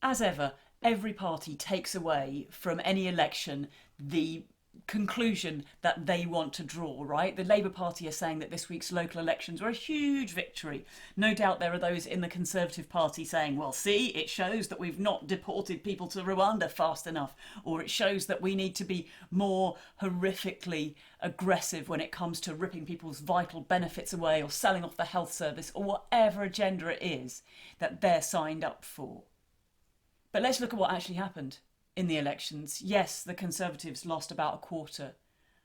as ever, every party takes away from any election the conclusion that they want to draw, right? The Labour Party are saying that this week's local elections were a huge victory. No doubt there are those in the Conservative Party saying, well, see, it shows that we've not deported people to Rwanda fast enough, or it shows that we need to be more horrifically aggressive when it comes to ripping people's vital benefits away or selling off the health service or whatever agenda it is that they're signed up for. But let's look at what actually happened in the elections. Yes, the Conservatives lost about a quarter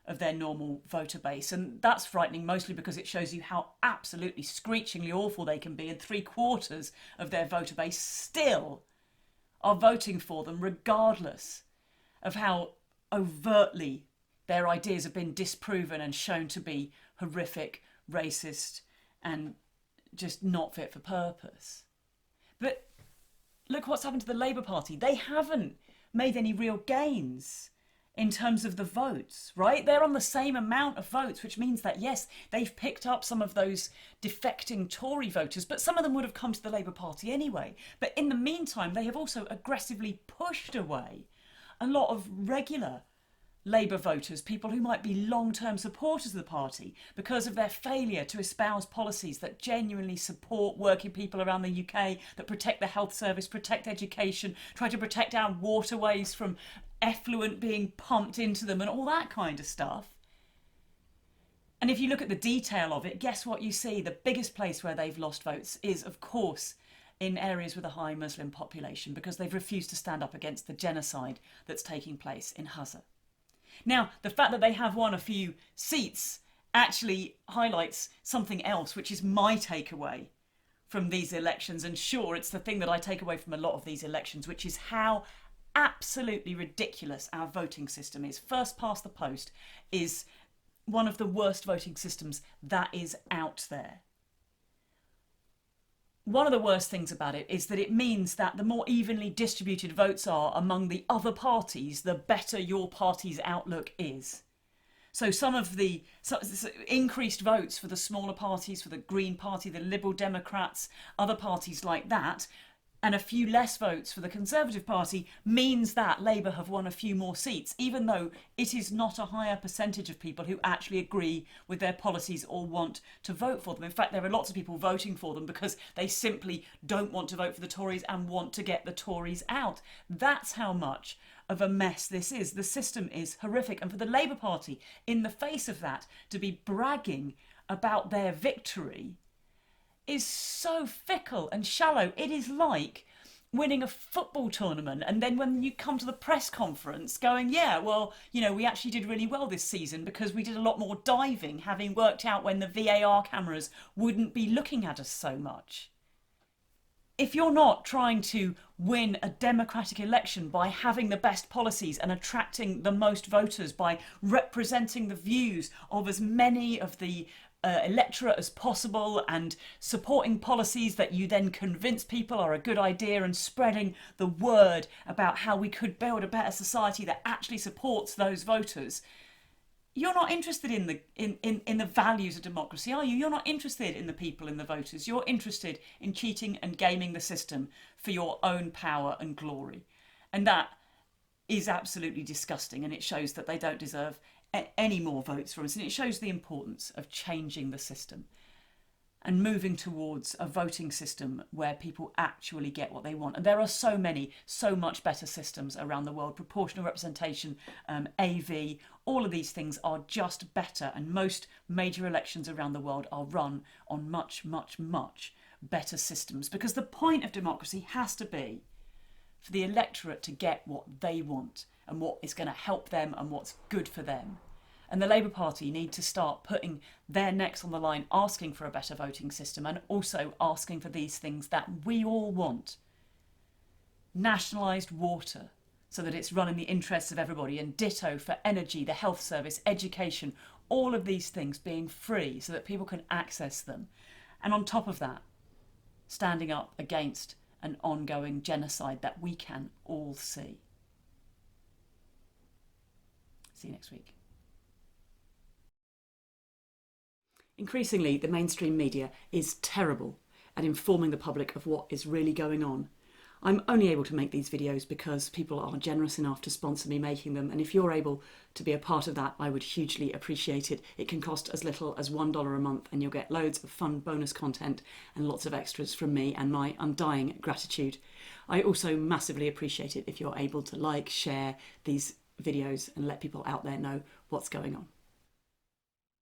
of their normal voter base, and that's frightening, mostly because it shows you how absolutely screechingly awful they can be, and 3/4 of their voter base still are voting for them regardless of how overtly their ideas have been disproven and shown to be horrific, racist, and just not fit for purpose. But look what's happened to the Labour Party. They haven't made any real gains in terms of the votes, right? They're on the same amount of votes, which means that, yes, they've picked up some of those defecting Tory voters, but some of them would have come to the Labour Party anyway. But in the meantime, they have also aggressively pushed away a lot of regular Labour voters, people who might be long-term supporters of the party, because of their failure to espouse policies that genuinely support working people around the UK, that protect the health service, protect education, try to protect our waterways from effluent being pumped into them and all that kind of stuff. And if you look at the detail of it, guess what you see? The biggest place where they've lost votes is, of course, in areas with a high Muslim population, because they've refused to stand up against the genocide that's taking place in Gaza. Now, the fact that they have won a few seats actually highlights something else, which is my takeaway from these elections. And sure, it's the thing that I take away from a lot of these elections, which is how absolutely ridiculous our voting system is. First past the post is one of the worst voting systems that is out there. One of the worst things about it is that it means that the more evenly distributed votes are among the other parties, the better your party's outlook is. So some of the increased votes for the smaller parties, for the Green Party, the Liberal Democrats, other parties like that, and a few less votes for the Conservative Party means that Labour have won a few more seats, even though it is not a higher percentage of people who actually agree with their policies or want to vote for them. In fact, there are lots of people voting for them because they simply don't want to vote for the Tories and want to get the Tories out. That's how much of a mess this is. The system is horrific. And for the Labour Party, in the face of that, to be bragging about their victory is so fickle and shallow. It is like winning a football tournament and then when you come to the press conference going, yeah, well, you know, we actually did really well this season because we did a lot more diving, having worked out when the VAR cameras wouldn't be looking at us so much. If you're not trying to win a democratic election by having the best policies and attracting the most voters, by representing the views of as many of the electorate as possible and supporting policies that you then convince people are a good idea and spreading the word about how we could build a better society that actually supports those voters, you're not interested in the values of democracy, are you? You're not interested in the people, in the voters. You're interested in cheating and gaming the system for your own power and glory. And that is absolutely disgusting, and it shows that they don't deserve any more votes from us, and it shows the importance of changing the system and moving towards a voting system where people actually get what they want. And there are so much better systems around the world. Proportional representation, AV, all of these things are just better, and most major elections around the world are run on much better systems, because the point of democracy has to be for the electorate to get what they want and what is going to help them and what's good for them. And the Labour Party need to start putting their necks on the line, asking for a better voting system and also asking for these things that we all want. Nationalised water, so that it's run in the interests of everybody, and ditto for energy, the health service, education, all of these things being free so that people can access them. And on top of that, standing up against an ongoing genocide that we can all see. See you next week. Increasingly, the mainstream media is terrible at informing the public of what is really going on. I'm only able to make these videos because people are generous enough to sponsor me making them, and if you're able to be a part of that, I would hugely appreciate it. It can cost as little as $1 a month, and you'll get loads of fun bonus content and lots of extras from me and my undying gratitude. I also massively appreciate it if you're able to like, share these videos and let people out there know what's going on.